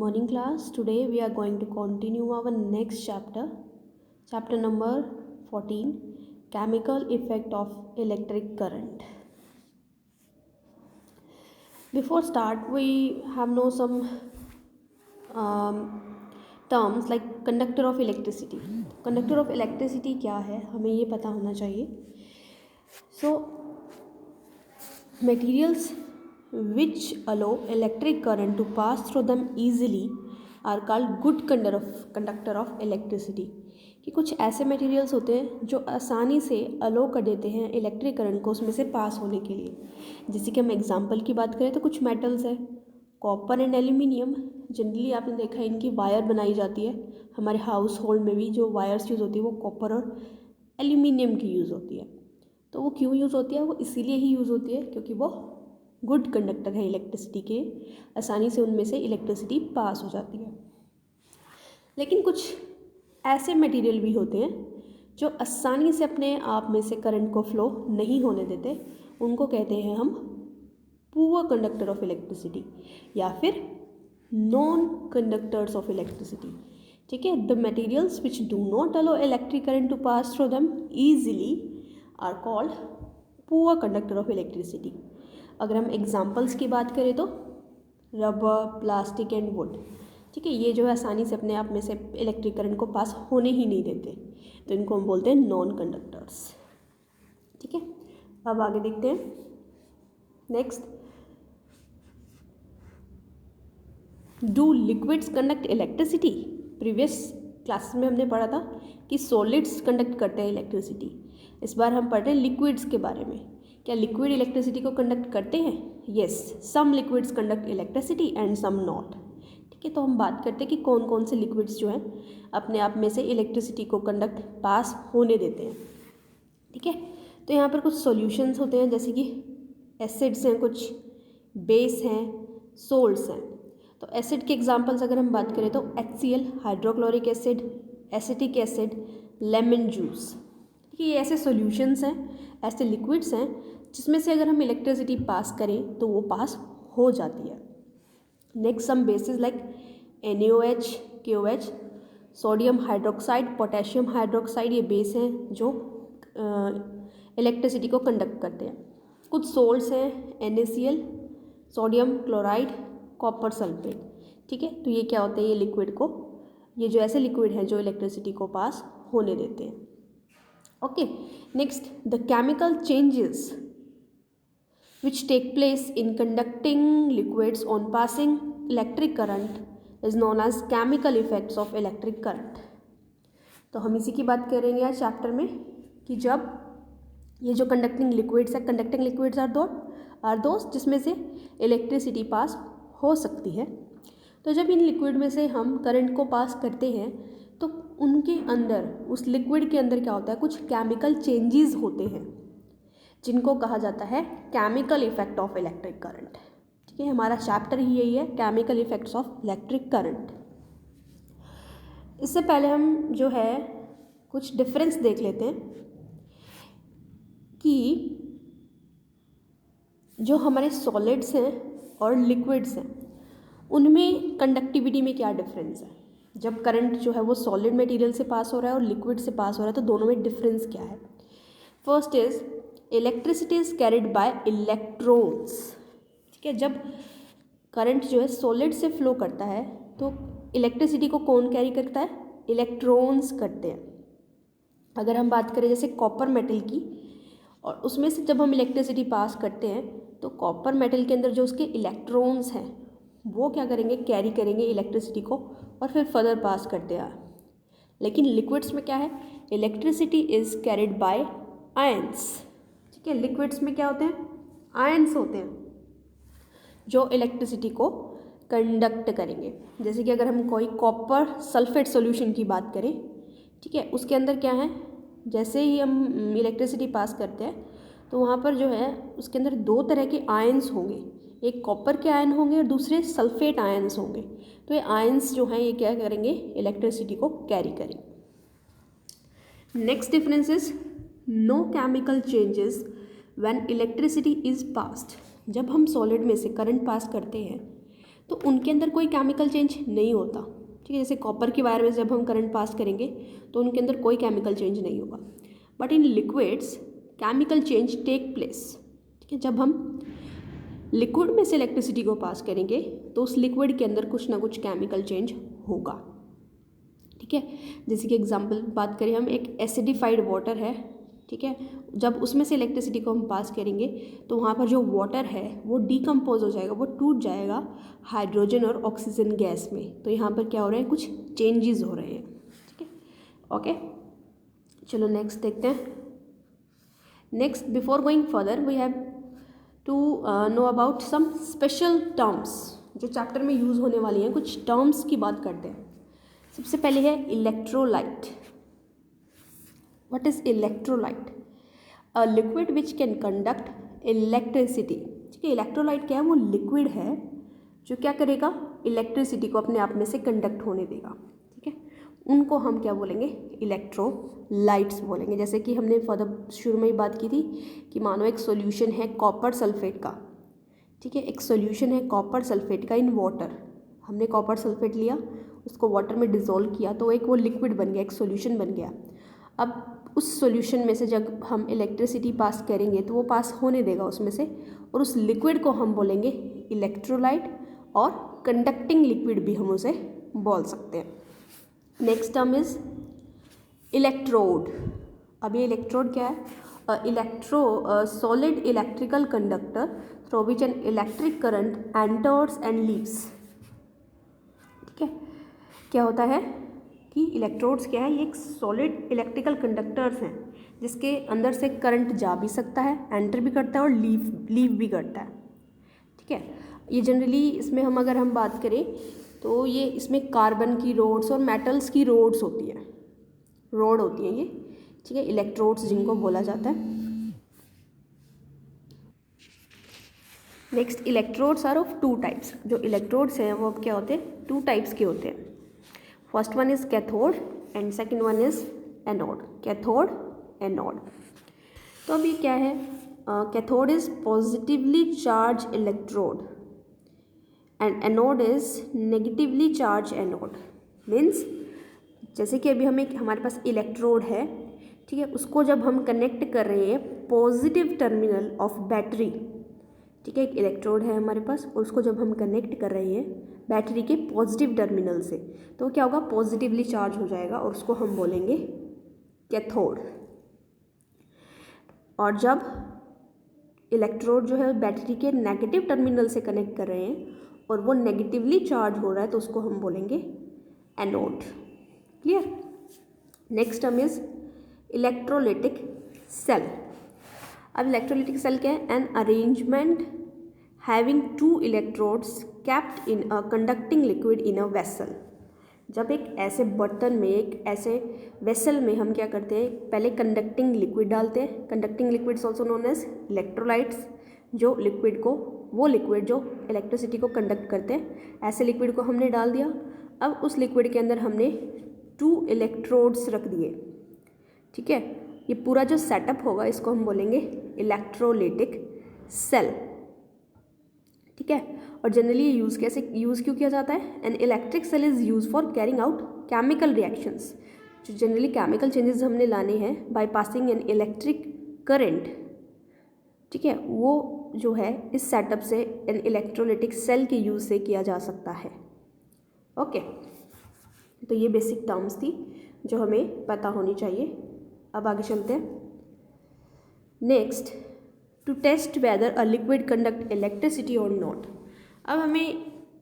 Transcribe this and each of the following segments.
morning class. Today we are going to continue our next chapter number 14, chemical effect of electric current. Before start, we have know some terms like conductor of electricity. Conductor of electricity क्या है, हमें ये पता होना चाहिए. So materials which allow electric current to pass through them easily are called good conductor of electricity. कि कुछ ऐसे मटेरियल्स होते हैं जो आसानी से अलो कर देते हैं इलेक्ट्रिक करंट को उसमें से पास होने के लिए. जैसे कि हम एग्जांपल की बात करें तो कुछ मेटल्स हैं, कॉपर एंड एल्यूमिनियम. जनरली आपने देखा है इनकी वायर बनाई जाती है. हमारे हाउस होल्ड में भी जो वायर्स यूज़ होती है वो कॉपर और एल्यूमिनियम की यूज़ होती है. तो वो क्यों यूज़ होती है? वो इसीलिए ही यूज़ होती है क्योंकि वो गुड कंडक्टर है इलेक्ट्रिसिटी के, आसानी से उनमें से इलेक्ट्रिसिटी पास हो जाती है. लेकिन कुछ ऐसे मटेरियल भी होते हैं जो आसानी से अपने आप में से करंट को फ्लो नहीं होने देते. उनको कहते हैं हम पुअर कंडक्टर ऑफ इलेक्ट्रिसिटी या फिर नॉन कंडक्टर्स ऑफ इलेक्ट्रिसिटी. ठीक है, the materials which do not allow electric current to pass through them easily are called poor conductor of electricity. अगर हम एग्जाम्पल्स की बात करें तो रबर, प्लास्टिक एंड वुड. ठीक है, ये जो है आसानी से अपने आप में से इलेक्ट्रिक करंट को पास होने ही नहीं देते, तो इनको हम बोलते हैं नॉन कंडक्टर्स. ठीक है, अब आगे देखते हैं. Next, do liquids conduct electricity. Previous class में हमने पढ़ा था कि सॉलिड्स कंडक्ट करते हैं इलेक्ट्रिसिटी. इस बार हम पढ़ रहे हैं लिक्विड्स के बारे में. क्या लिक्विड इलेक्ट्रिसिटी को कंडक्ट करते हैं? Yes, some liquids conduct electricity and some not. ठीक है, तो हम बात करते हैं कि कौन कौन से लिक्विड्स जो हैं अपने आप में से इलेक्ट्रिसिटी को कंडक्ट पास होने देते हैं. ठीक है, तो यहाँ पर कुछ सॉल्यूशंस होते हैं जैसे कि एसिड्स हैं, कुछ बेस हैं, सोल्ट्स हैं. तो एसिड के एग्जांपल्स अगर हम बात करें तो HCl, hydrochloric acid, acetic acid, lemon juice. ठीक है, ये ऐसे सॉल्यूशंस हैं, ऐसे लिक्विड्स हैं जिसमें से अगर हम इलेक्ट्रिसिटी पास करें तो वो पास हो जाती है. Next, some bases like NaOH, KOH, sodium hydroxide, potassium hydroxide, ये बेस हैं जो इलेक्ट्रिसिटी को कंडक्ट करते हैं. कुछ सोल्ट्स हैं NaCl, sodium chloride, copper sulphate. ठीक है, तो ये क्या होते हैं? ये लिक्विड को, ये जो ऐसे लिक्विड हैं जो इलेक्ट्रिसिटी को पास होने देते हैं. Okay, next, the chemical changes which take place in conducting liquids on passing electric current is known as chemical effects of electric current. तो हम इसी की बात करेंगे आज चैप्टर में कि जब ये जो कंडक्टिंग लिक्विड्स है, कंडक्टिंग लिक्विड्स आर दोस्त जिसमें से इलेक्ट्रिसिटी पास हो सकती है. तो जब इन लिक्विड में से हम करंट को पास करते हैं तो उनके अंदर, उस लिक्विड के अंदर क्या होता है? कुछ केमिकल चेंजेस होते हैं जिनको कहा जाता है chemical effect of electric current. ठीक है, हमारा चैप्टर ही यही है, chemical effects of electric current. इससे पहले हम जो है कुछ डिफरेंस देख लेते हैं कि जो हमारे सॉलिड्स हैं और लिक्विड्स हैं उनमें कंडक्टिविटी में क्या डिफरेंस है. जब करंट जो है वो सॉलिड मटेरियल से पास हो रहा है और लिक्विड से पास हो रहा है तो दोनों में डिफरेंस क्या है. First is electricity is carried by electrons. ठीक है, जब करंट जो है सॉलिड से फ्लो करता है तो इलेक्ट्रिसिटी को कौन कैरी करता है? इलेक्ट्रॉन्स करते हैं. अगर हम बात करें जैसे कॉपर मेटल की, और उसमें से जब हम इलेक्ट्रिसिटी पास करते हैं तो कॉपर मेटल के अंदर जो उसके इलेक्ट्रॉन्स हैं वो क्या करेंगे? कैरी करेंगे इलेक्ट्रिसिटी को और फिर फर्दर पास करते हैं. लेकिन लिक्विड्स में क्या है? Electricity is carried by ions. ठीक है, लिक्विड्स में क्या होते हैं? आयंस होते हैं जो इलेक्ट्रिसिटी को कंडक्ट करेंगे. जैसे कि अगर हम कोई कॉपर सल्फेट सॉल्यूशन की बात करें, ठीक है, उसके अंदर क्या है? जैसे ही हम इलेक्ट्रिसिटी पास करते हैं तो वहाँ पर जो है उसके अंदर दो तरह के आयंस होंगे. एक कॉपर के आयन होंगे और दूसरे सल्फेट आयंस होंगे. तो ये आयंस जो हैं ये क्या करेंगे? इलेक्ट्रिसिटी को कैरी करेंगे. Next difference is no chemical changes when electricity is passed. जब हम सॉलिड में से करंट पास करते हैं तो उनके अंदर कोई केमिकल चेंज नहीं होता। ठीक है, जैसे कॉपर की वायर में जब हम करंट पास करेंगे तो उनके अंदर कोई केमिकल चेंज नहीं होगा। But in liquids chemical change take place. ठीक है, जब हम लिक्विड में से इलेक्ट्रिसिटी को पास करेंगे तो उस लिक्विड के अंदर कुछ ना कुछ केमिकल चेंज होगा। ठीक है, जैसे कि एग्जांपल बात करें हम, एक एसिडिफाइड वाटर है। ठीक है, जब उसमें से इलेक्ट्रिसिटी को हम पास करेंगे तो वहाँ पर जो वाटर है वो डिकम्पोज हो जाएगा, वो टूट जाएगा हाइड्रोजन और ऑक्सीजन गैस में। तो यहाँ पर क्या हो रहे हैं, कुछ चेंजेस हो रहे हैं। ठीक है, ओके, चलो नेक्स्ट देखते हैं। Next, before going further we have to know about some special terms जो चैप्टर में यूज़ होने वाली हैं। कुछ टर्म्स की बात करते हैं। सबसे पहले है electrolyte. What is electrolyte? A liquid which can conduct electricity. ठीक है, इलेक्ट्रोलाइट क्या है, वो लिक्विड है जो क्या करेगा, इलेक्ट्रिसिटी को अपने आप में से कंडक्ट होने देगा। ठीक है, उनको हम क्या बोलेंगे, इलेक्ट्रोलाइट्स बोलेंगे। जैसे कि हमने फर्दर शुरू में ही बात की थी कि मानो एक सॉल्यूशन है कॉपर सल्फेट का। ठीक है, एक सॉल्यूशन है कॉपर सल्फेट का इन वाटर। हमने कॉपर सल्फेट लिया, उसको वाटर में डिज़ोल्व किया तो एक वो लिक्विड बन गया, एक सॉल्यूशन बन गया। अब उस सॉल्यूशन में से जब हम इलेक्ट्रिसिटी पास करेंगे तो वो पास होने देगा उसमें से, और उस लिक्विड को हम बोलेंगे इलेक्ट्रोलाइट, और कंडक्टिंग लिक्विड भी हम उसे बोल सकते हैं। Next term is electrode. अब ये इलेक्ट्रोड क्या है? Solid electrical conductor through which N electric current enters and leaves. ठीक है, क्या होता है कि इलेक्ट्रोड्स क्या है, ये एक सॉलिड इलेक्ट्रिकल कंडक्टर्स हैं जिसके अंदर से करंट जा भी सकता है, एंटर भी करता है और लीव भी करता है। ठीक है, ये जनरली इसमें अगर हम बात करें तो ये इसमें कार्बन की रोड्स और मेटल्स की रोड्स होती हैं, रोड होती हैं ये। ठीक है, इलेक्ट्रोड्स जिनको बोला जाता है। Next, electrodes are of two types. जो इलेक्ट्रोड्स हैं वो अब क्या होते हैं, टू टाइप्स के होते हैं। First one is cathode and second one is anode. Cathode, anode. तो अब ये क्या है, cathode is positively charge electrode and anode is negatively charge anode. Means जैसे कि अभी हमारे पास इलेक्ट्रोड है, ठीक है, उसको जब हम कनेक्ट कर रहे हैं पॉजिटिव टर्मिनल ऑफ बैटरी। ठीक है, एक इलेक्ट्रोड है हमारे पास और उसको जब हम कनेक्ट कर रहे हैं बैटरी के पॉजिटिव टर्मिनल से, तो क्या होगा, पॉजिटिवली चार्ज हो जाएगा और उसको हम बोलेंगे कैथोड। और जब इलेक्ट्रोड जो है बैटरी के नेगेटिव टर्मिनल से कनेक्ट कर रहे हैं और वो नेगेटिवली चार्ज हो रहा है तो उसको हम बोलेंगे anode. Clear? Next term is electrolytic cell. अब इलेक्ट्रोलिटिक सेल क्या है, an arrangement having two electrodes kept in a conducting liquid in a vessel. जब एक ऐसे बर्तन में, एक ऐसे वेसल में हम क्या करते हैं, पहले कंडक्टिंग लिक्विड डालते हैं। Conducting liquids also known as electrolytes, जो लिक्विड को, वो लिक्विड जो इलेक्ट्रिसिटी को कंडक्ट करते हैं। ऐसे लिक्विड को हमने डाल दिया। अब उस लिक्विड के अंदर हमने 2 इलेक्ट्रोड्स रख दिए। ठीक है, ये पूरा जो सेटअप होगा इसको हम बोलेंगे इलेक्ट्रोलिटिक सेल। ठीक है, और जनरली ये यूज़ क्यों किया जाता है? An electric cell is use for carrying out chemical reactions. जो जनरली केमिकल चेंजेस हमने लाने हैं by passing an electric current, ठीक है, वो जो है इस सेटअप से एन इलेक्ट्रोलिटिक सेल के यूज़ से किया जा सकता है। ओके, तो ये बेसिक टर्म्स थी जो हमें पता होनी चाहिए। अब आगे चलते हैं। Next, to test whether a liquid conduct electricity और नॉट। अब हमें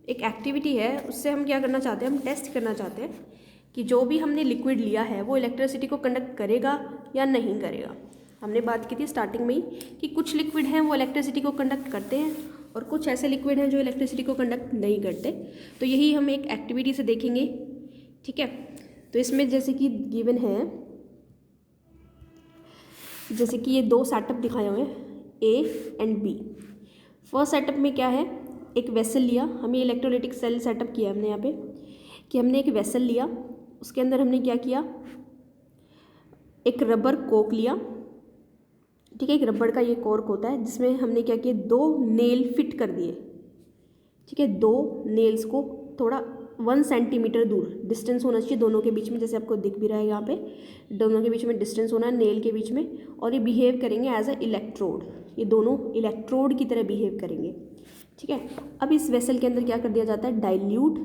एक एक्टिविटी है, उससे हम क्या करना चाहते हैं, हम टेस्ट करना चाहते हैं कि जो भी हमने लिक्विड लिया है वो इलेक्ट्रिसिटी को कंडक्ट करेगा या नहीं करेगा। हमने बात की थी स्टार्टिंग में ही कि कुछ लिक्विड हैं वो इलेक्ट्रिसिटी को कंडक्ट करते हैं और कुछ ऐसे लिक्विड हैं जो इलेक्ट्रिसिटी को कंडक्ट नहीं करते। तो यही हम एक एक्टिविटी से देखेंगे। ठीक है, तो इसमें जैसे कि गिवन है, जैसे कि ये 2 सेटअप दिखाए हुए हैं A and B. First setup में क्या है, एक वेसल लिया, हमें इलेक्ट्रोलिटिक सेल सेटअप किया हमने यहाँ पे कि हमने एक वेसल लिया, उसके अंदर हमने क्या किया, एक रबर कोक लिया। ठीक है, एक रबड़ का ये कॉर्क होता है जिसमें हमने क्या किया, 2 नेल फिट कर दिए। ठीक है, 2 नेल्स को थोड़ा 1 सेंटीमीटर दूर डिस्टेंस होना चाहिए दोनों के बीच में, जैसे आपको दिख भी रहा है यहाँ पे, दोनों के बीच में डिस्टेंस होना है नेल के बीच में, और ये बिहेव करेंगे एज अ इलेक्ट्रोड, ये दोनों इलेक्ट्रोड की तरह बिहेव करेंगे। ठीक है, अब इस वेसल के अंदर क्या कर दिया जाता है, डाइल्यूट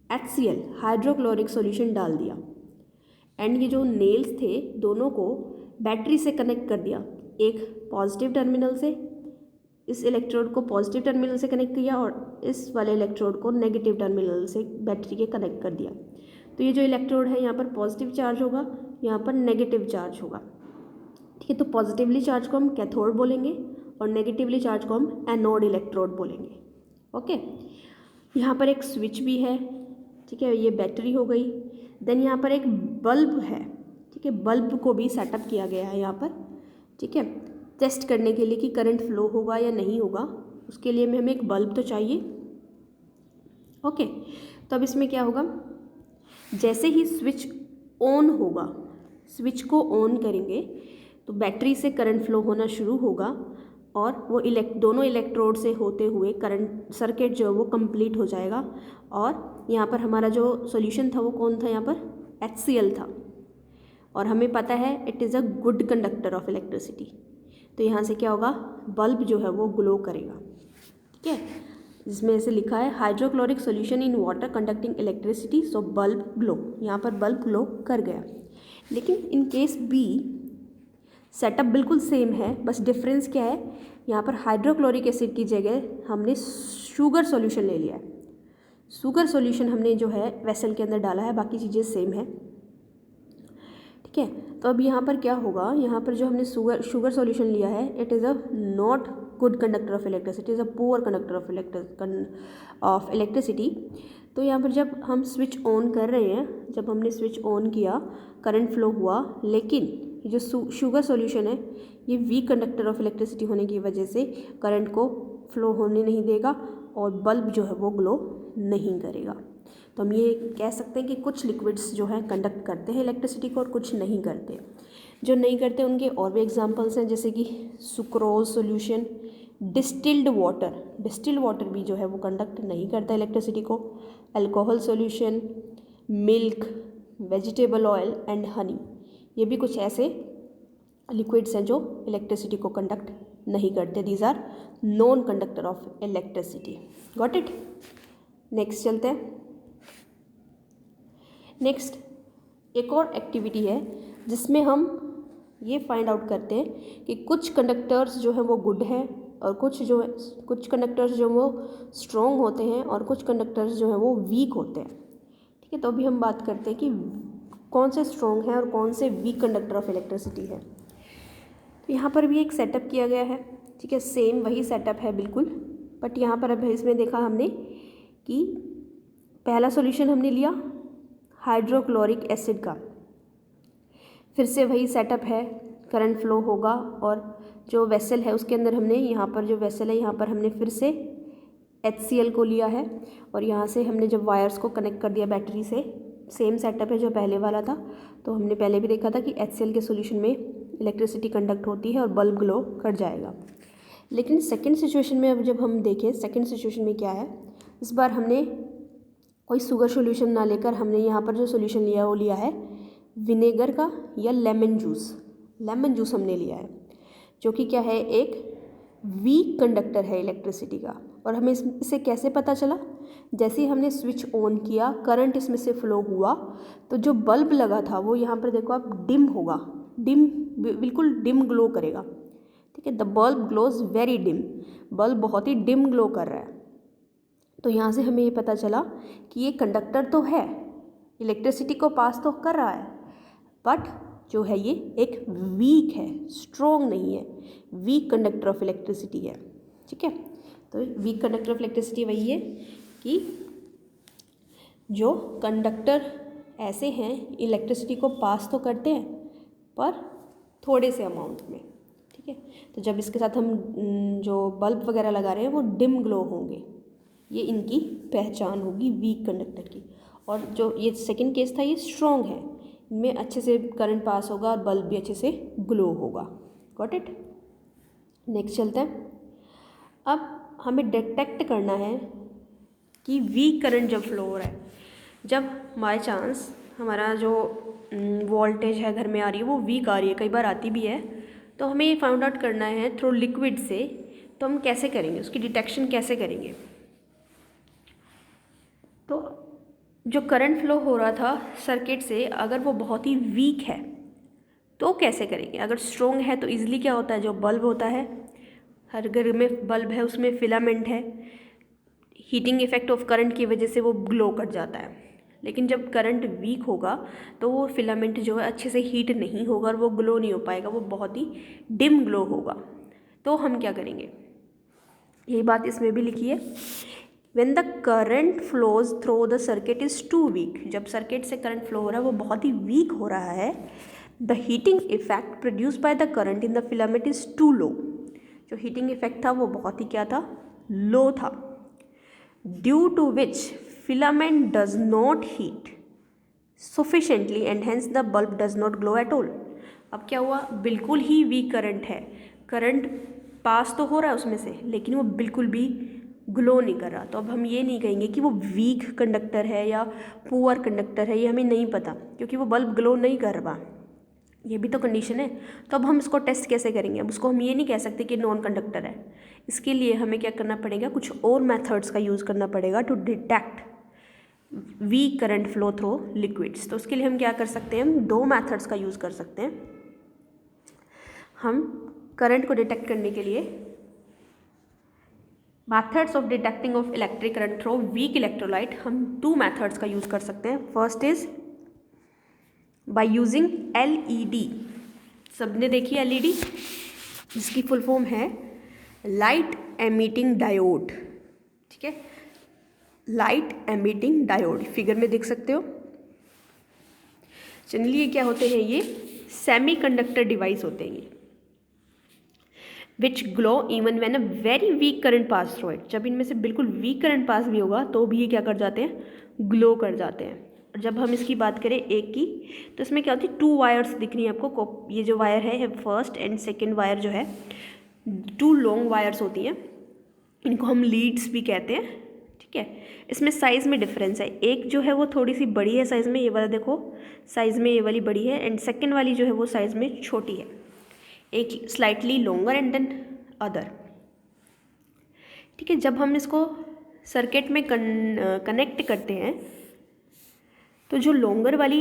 HCl हाइड्रोक्लोरिक सॉल्यूशन डाल दिया, एंड ये जो नेल्स थे दोनों को बैटरी से कनेक्ट कर दिया, एक पॉजिटिव टर्मिनल से, इस इलेक्ट्रोड को पॉजिटिव टर्मिनल से कनेक्ट किया और इस वाले इलेक्ट्रोड को नेगेटिव टर्मिनल से बैटरी के कनेक्ट कर दिया। तो ये जो इलेक्ट्रोड है यहाँ पर पॉजिटिव चार्ज होगा, यहाँ पर नेगेटिव चार्ज होगा। ठीक है, तो पॉजिटिवली चार्ज को हम कैथोड बोलेंगे और नेगेटिवली चार्ज को हम एनोड इलेक्ट्रोड बोलेंगे। ओके, यहाँ पर एक स्विच भी है। ठीक है, ये बैटरी हो गई। देन यहाँ पर एक बल्ब है। ठीक है, बल्ब को भी सेटअप किया गया है यहाँ पर। ठीक है, टेस्ट करने के लिए कि करंट फ्लो होगा या नहीं होगा, उसके लिए हमें एक बल्ब तो चाहिए। ओके, तो अब इसमें क्या होगा, जैसे ही स्विच ऑन होगा, स्विच को ऑन करेंगे तो बैटरी से करंट फ्लो होना शुरू होगा और वो दोनों इलेक्ट्रोड से होते हुए करंट सर्किट जो है वो कंप्लीट हो जाएगा। और यहाँ पर हमारा जो सॉल्यूशन था वो कौन था, यहाँ पर HCl था, और हमें पता है it is a good conductor of electricity. तो यहाँ से क्या होगा, बल्ब जो है वो ग्लो करेगा। ठीक है, जिसमें ऐसे लिखा है hydrochloric solution in water conducting electricity, so bulb glow, यहाँ पर बल्ब ग्लो कर गया। लेकिन इन केस बी सेटअप बिल्कुल सेम है, बस डिफरेंस क्या है, यहाँ पर हाइड्रोक्लोरिक एसिड की जगह हमने शुगर सॉल्यूशन ले लिया है। शुगर सॉल्यूशन हमने जो है वेसल के अंदर डाला है, बाकी चीज़ें सेम है। ठीक है, तो अब यहाँ पर क्या होगा, यहाँ पर जो हमने शुगर सॉल्यूशन लिया है, it is a not good conductor of electricity, is a poor conductor of electricity. तो यहाँ पर जब हम स्विच ऑन कर रहे हैं, जब हमने स्विच ऑन किया करंट फ्लो हुआ, लेकिन ये जो शुगर सॉल्यूशन है ये वीक कंडक्टर ऑफ इलेक्ट्रिसिटी होने की वजह से करंट को फ्लो होने नहीं देगा और बल्ब जो है वो ग्लो नहीं करेगा। तो हम ये कह सकते हैं कि कुछ लिक्विड्स जो हैं कंडक्ट करते हैं इलेक्ट्रिसिटी को और कुछ नहीं करते। जो नहीं करते उनके और भी एग्जांपल्स हैं, जैसे कि सुक्रोज सॉल्यूशन, डिस्टिल्ड वाटर भी जो है वो कंडक्ट नहीं करता इलेक्ट्रिसिटी को, alcohol solution, milk, vegetable oil and honey, ये भी कुछ ऐसे लिक्विड्स हैं जो इलेक्ट्रिसिटी को कंडक्ट नहीं करते। These are non conductor of electricity. Got it. Next चलते हैं। नेक्स्ट एक और एक्टिविटी है जिसमें हम ये फाइंड आउट करते हैं कि कुछ कंडक्टर्स जो हैं वो गुड हैं और कुछ कंडक्टर्स जो वो स्ट्रॉन्ग होते हैं और कुछ कंडक्टर्स जो हैं वो वीक होते हैं। ठीक है, तो अभी हम बात करते हैं कि कौन से स्ट्रॉन्ग है और कौन से वीक कंडक्टर ऑफ इलेक्ट्रिसिटी है। तो यहाँ पर भी एक सेटअप किया गया है। ठीक है, सेम वही सेटअप है बिल्कुल, बट यहाँ पर अब इसमें देखा हमने कि पहला सॉल्यूशन हमने लिया हाइड्रोक्लोरिक एसिड का, फिर से वही सेटअप है, करंट फ्लो होगा और जो वेसल है उसके अंदर हमने यहाँ पर जो वेसल है यहाँ पर हमने फिर से HCl को लिया है और यहाँ से हमने जब वायर्स को कनेक्ट कर दिया बैटरी से, सेम सेटअप है जो पहले वाला था। तो हमने पहले भी देखा था कि HCl के सॉल्यूशन में इलेक्ट्रिसिटी कंडक्ट होती है और बल्ब ग्लो कर जाएगा। लेकिन सेकंड सिचुएशन में अब जब हम देखें, सेकंड सिचुएशन में क्या है, इस बार हमने कोई शुगर सॉल्यूशन ना लेकर हमने यहाँ पर जो सॉल्यूशन लिया वो लिया है विनेगर का या लेमन जूस हमने लिया है, जो कि क्या है, एक वीक कंडक्टर है इलेक्ट्रिसिटी का। और हमें इससे कैसे पता चला, जैसे ही हमने स्विच ऑन किया करंट इसमें से फ्लो हुआ तो जो बल्ब लगा था वो यहाँ पर देखो आप डिम होगा, बिल्कुल डिम ग्लो करेगा। ठीक है, the bulb glows very dim, bulb बहुत ही डिम ग्लो कर रहा है। तो यहाँ से हमें ये पता चला कि ये कंडक्टर तो है, इलेक्ट्रिसिटी को पास तो कर रहा है, बट जो है ये एक वीक है, स्ट्रॉन्ग नहीं है, वीक कंडक्टर ऑफ इलेक्ट्रिसिटी है। ठीक है, तो वीक कंडक्टर ऑफ इलेक्ट्रिसिटी वही है कि जो कंडक्टर ऐसे हैं इलेक्ट्रिसिटी को पास तो करते हैं पर थोड़े से अमाउंट में। ठीक है, तो जब इसके साथ हम जो बल्ब वगैरह लगा रहे हैं वो डिम ग्लो होंगे, ये इनकी पहचान होगी वीक कंडक्टर की। और जो ये सेकंड केस था ये स्ट्रॉन्ग है, इनमें अच्छे से करंट पास होगा और बल्ब भी अच्छे से ग्लो होगा। Got it. नेक्स्ट चलते हैं। अब हमें डिटेक्ट करना है कि वीक करंट जब फ्लो हो रहा है, जब बाई चांस हमारा जो वोल्टेज है घर में आ रही है वो वीक आ रही है, कई बार आती भी है, तो हमें ये फाइंड आउट करना है थ्रू लिक्विड से। तो हम कैसे करेंगे, उसकी डिटेक्शन कैसे करेंगे? तो जो करंट फ्लो हो रहा था सर्किट से, अगर वो बहुत ही वीक है तो कैसे करेंगे? अगर स्ट्रॉन्ग है तो इजीली क्या होता है, जो बल्ब होता है, हर घर में बल्ब है, उसमें फिलामेंट है, हीटिंग इफेक्ट ऑफ करंट की वजह से वो ग्लो कर जाता है। लेकिन जब करंट वीक होगा तो वो फिलामेंट जो है अच्छे से हीट नहीं होगा और वो ग्लो नहीं हो पाएगा, वो बहुत ही डिम ग्लो होगा। तो हम क्या करेंगे, यही बात इसमें भी लिखी है, when the current flows through the circuit is too weak, जब सर्किट से करंट फ्लो हो रहा है वो बहुत ही वीक हो रहा है, the heating effect produced by the current in the filament is too low, जो हीटिंग इफेक्ट था वो बहुत ही क्या था, लो था, due to which filament does not heat sufficiently and hence the bulb does not glow at all। अब क्या हुआ, बिल्कुल ही वीक करंट है, करंट पास तो हो रहा है उसमें से लेकिन वो बिल्कुल भी ग्लो नहीं कर रहा। तो अब हम ये नहीं कहेंगे कि वो वीक कंडक्टर है या पुअर कंडक्टर है, ये हमें नहीं पता, क्योंकि वो बल्ब ग्लो नहीं कर रहा, ये भी तो कंडीशन है। तो अब हम इसको टेस्ट कैसे करेंगे? अब उसको हम ये नहीं कह सकते कि नॉन कंडक्टर है, इसके लिए हमें क्या करना पड़ेगा, कुछ और मेथड्स का यूज़ करना पड़ेगा to detect weak current flow through liquids. तो उसके लिए हम क्या कर सकते हैं, हम दो मेथड्स का यूज़ कर सकते हैं। हम करंट को डिटेक्ट करने के लिए methods of detecting of electric current through weak electrolyte, हम टू मेथड्स का यूज़ कर सकते हैं। First is by using LED. सबने देखी एलईडी, जिसकी फुल फॉर्म है लाइट एमिटिंग डायोड। ठीक है, लाइट एमिटिंग डायोड, फिगर में देख सकते हो। जनरली ये क्या होते हैं, ये सेमी कंडक्टर डिवाइस होते हैं ये, which glow even when a very weak current pass through it. जब इनमें से बिल्कुल वीक करंट पास भी होगा तो भी ये क्या कर जाते हैं, ग्लो कर जाते हैं। और जब हम इसकी बात करें एक की, तो इसमें क्या होती है, टू वायर्स दिख रही हैं आपको, ये जो वायर है फर्स्ट एंड सेकेंड वायर जो है, टू लॉन्ग वायर्स होती हैं, इनको हम लीड्स भी कहते हैं। ठीक है, इसमें साइज़ में डिफरेंस है, एक जो है वो थोड़ी सी बड़ी है साइज़ में, ये वाला देखो साइज़ में ये वाली बड़ी है, एंड सेकेंड वाली जो है वो साइज़ में छोटी है, एक slightly longer and than other. ठीक है, जब हम इसको सर्किट में कनेक्ट करते हैं तो जो लॉन्गर वाली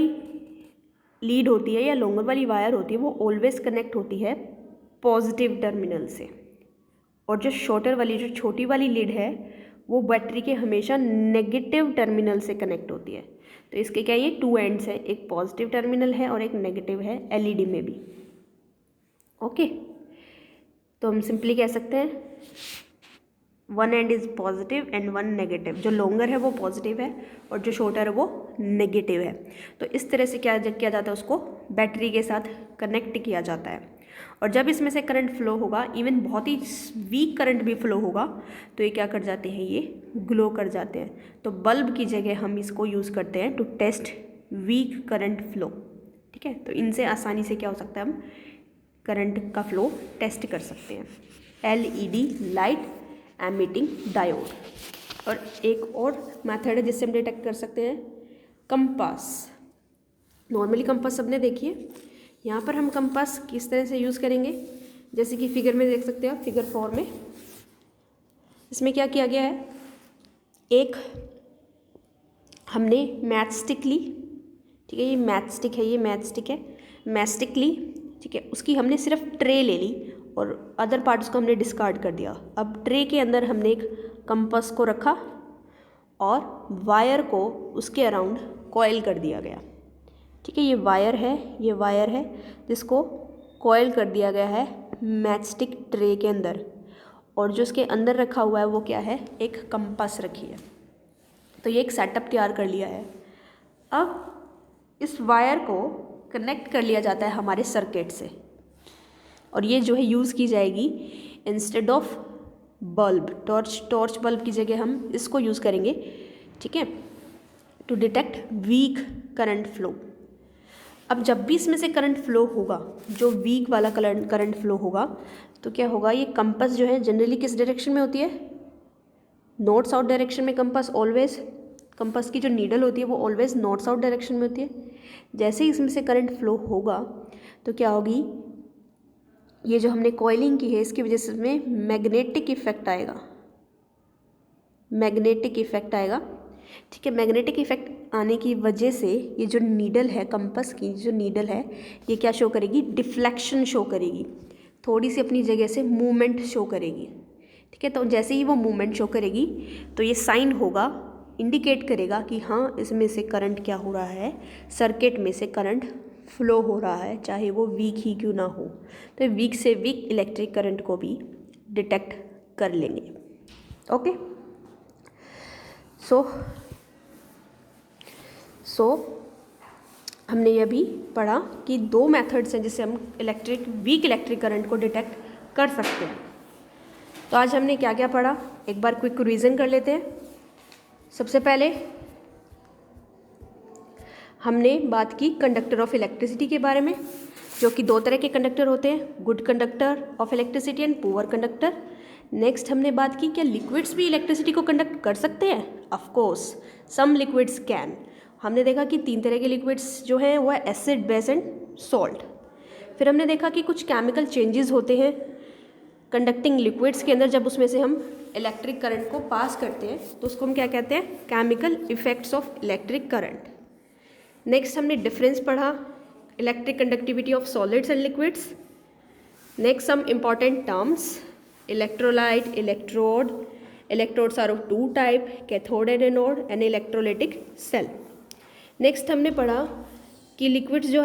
लीड होती है या लॉन्गर वाली वायर होती है वो ऑलवेज कनेक्ट होती है पॉजिटिव टर्मिनल से, और जो शॉर्टर वाली जो छोटी वाली लीड है वो बैटरी के हमेशा नेगेटिव टर्मिनल से कनेक्ट होती है। तो इसके क्या, ये टू एंड्स है, एक पॉजिटिव टर्मिनल है और एक नेगेटिव है एलईडी में भी। ओके, तो हम सिंपली कह सकते हैं one and is positive and one negative, जो लॉन्गर है वो पॉजिटिव है और जो शॉर्टर है वो नेगेटिव है। तो इस तरह से क्या किया जाता है, उसको बैटरी के साथ कनेक्ट किया जाता है। और जब इसमें से करंट फ्लो होगा, इवन बहुत ही वीक करंट भी फ्लो होगा, तो ये क्या कर जाते हैं, ये ग्लो कर जाते हैं। तो बल्ब की जगह हम इसको यूज़ करते हैं to test weak current flow. ठीक है, तो इनसे आसानी से क्या हो सकता है, हम करंट का फ्लो टेस्ट कर सकते हैं। LED, light emitting diode. और एक और मेथड है जिससे हम डिटेक्ट कर सकते हैं, कंपास। नॉर्मली कंपास सबने देखी है, यहाँ पर हम कंपास किस तरह से यूज़ करेंगे, जैसे कि फिगर में देख सकते हो, फिगर 4 में इसमें क्या किया गया है, एक हमने मैच स्टिक ली। ठीक है, ये मैच स्टिक है, ये मैच स्टिक है, मैच स्टिक ली। ठीक है, उसकी हमने सिर्फ ट्रे ले ली और अदर पार्ट्स को हमने डिस्कार्ड कर दिया। अब ट्रे के अंदर हमने एक कंपास को रखा और वायर को उसके अराउंड कॉइल कर दिया गया। ठीक है, ये वायर है, ये वायर है जिसको कॉइल कर दिया गया है मैचस्टिक ट्रे के अंदर, और जो उसके अंदर रखा हुआ है वो क्या है, एक कंपास रखी है। तो ये एक सेटअप तैयार कर लिया है। अब इस वायर को कनेक्ट कर लिया जाता है हमारे सर्किट से, और ये जो है यूज़ की जाएगी instead of bulb, torch bulb की जगह हम इसको यूज़ करेंगे। ठीक है, to detect weak current flow. अब जब भी इसमें से करंट फ्लो होगा, जो वीक वाला करंट फ्लो होगा, तो क्या होगा, ये कंपास जो है जनरली किस डायरेक्शन में होती है, नॉर्थ साउथ डायरेक्शन में कंपास की जो नीडल होती है वो ऑलवेज नॉर्थ साउथ डायरेक्शन में होती है। जैसे ही इसमें से करंट फ्लो होगा तो क्या होगी, ये जो हमने कॉइलिंग की है इसकी वजह से इसमें मैग्नेटिक इफेक्ट आएगा, ठीक है। मैग्नेटिक इफेक्ट आने की वजह से ये जो नीडल है, कंपास की जो नीडल है, ये क्या शो करेगी, डिफ्लेक्शन शो करेगी, थोड़ी सी अपनी जगह से मूवमेंट शो करेगी, ठीक है। तो जैसे ही वो मूवमेंट शो करेगी तो ये साइन होगा, इंडिकेट करेगा कि हाँ इसमें से करंट क्या हो रहा है, सर्किट में से करंट फ्लो हो रहा है, चाहे वो वीक ही क्यों ना हो। तो वीक से वीक इलेक्ट्रिक करंट को भी डिटेक्ट कर लेंगे। ओके, सो हमने ये भी पढ़ा कि दो मेथड्स हैं जिससे हम वीक इलेक्ट्रिक करंट को डिटेक्ट कर सकते हैं। तो आज हमने क्या क्या पढ़ा, एक बार क्विक रिवीजन कर लेते हैं। सबसे पहले हमने बात की कंडक्टर ऑफ इलेक्ट्रिसिटी के बारे में, जो कि दो तरह के कंडक्टर होते हैं, good conductor of electricity and poor conductor. Next हमने बात की क्या लिक्विड्स भी इलेक्ट्रिसिटी को कंडक्ट कर सकते हैं, of course some liquids can. हमने देखा कि 3 तरह के लिक्विड्स जो हैं वो है एसिड, बेस एंड सॉल्ट। फिर हमने देखा कि कुछ केमिकल चेंजेस होते हैं कंडक्टिंग लिक्विड्स के अंदर, जब उसमें से हम इलेक्ट्रिक करंट को पास करते हैं तो उसको हम क्या कहते हैं, chemical effects of electric current. Next हमने डिफरेंस पढ़ा, electric conductivity of solids and liquids. Next some important terms, electrolyte, electrode, electrodes are of 2 type, cathode and anode, and electrolytic cell. Next हमने पढ़ा कि लिक्विड जो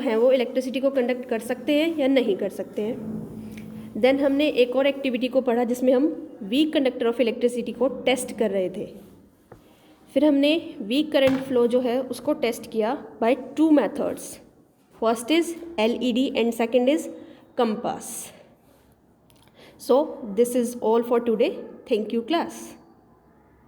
है वो electricity को conduct कर सकते हैं या नहीं कर सकते हैं। देन हमने एक और एक्टिविटी को पढ़ा जिसमें हम वीक कंडक्टर ऑफ इलेक्ट्रिसिटी को टेस्ट कर रहे थे। फिर हमने वीक करंट फ्लो जो है उसको टेस्ट किया by 2 methods, first is LED and second is compass. So this is all for today, thank you class.